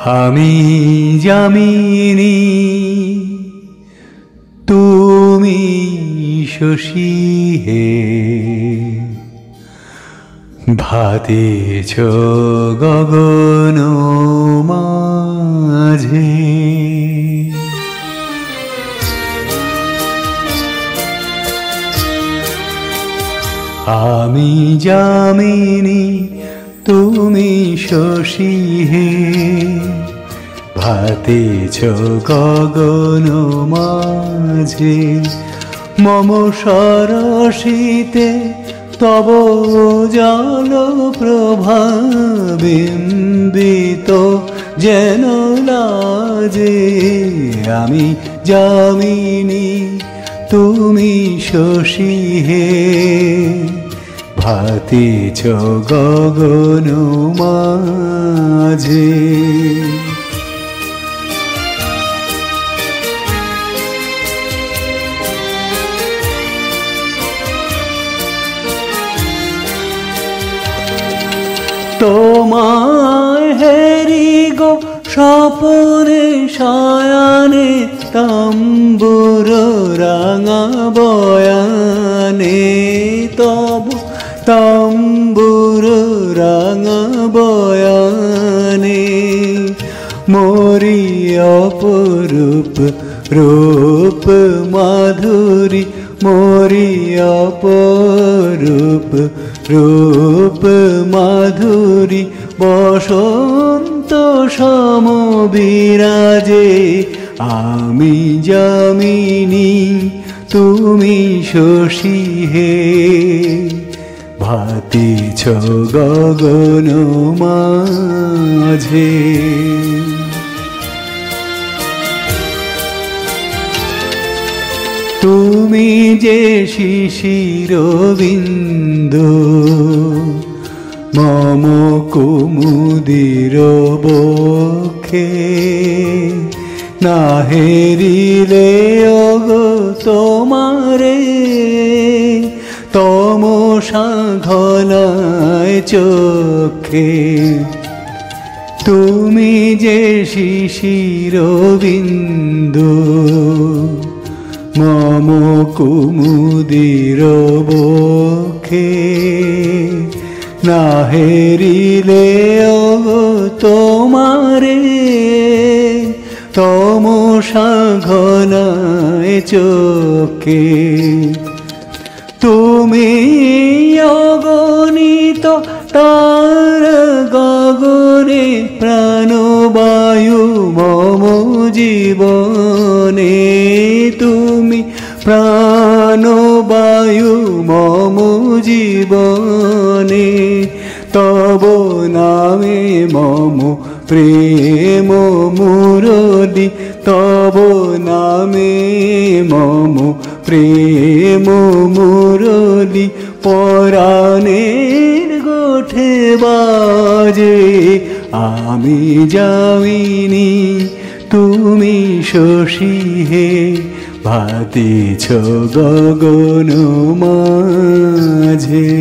আমি যামিনী তুমি শশী হে, ভাতিছ গগন মাঝে। আমি যামিনী তুমি শশী হে, ভাতিছ গগন মাঝে। মম সরসিতে তব জল প্রভা বিম্বিত যেন লাজে। আমি যামিনী তুমি শশী হে, ভাতিছ গগন মাঝে। তোমায় হেরি গো স্বপনে শয়নে, তাম্বুর রাঙা বয়ানে। তব তাম্বুর রাঙা বয়ানে, মোরি অপরূপ রূপ মাধুরী। মোরি অপরূপ রূপ মাধুরী, বসন্ত সম বিরাজে। আমি যামিনী তুমি শশী হে, ভাতিছ গগন মাঝে। তুমি যে শিশির বিন্দু মম কুমুদির বক্ষে, না হেরিলে ওগো তোমারে তমসা ঘনায় চোখে। তুমি যে শিশির বিন্দু মম কুমুদির বক্ষে, না হেরিলে ওগো তোমারে তমসা ঘনায় চোখে। তুমি অগণিত তার গগনে, প্রাণবায়ু মম জীবনে। তুমি প্রাণবায়ু মম জীবনে, তব নামে মম প্রেম মুরলি। তব নামে মম প্রেম মুরলি, পরাণের গোঠে বাজে। আমি যামিনী তুমি শশী হে, ভাতিছ গগন মাঝে।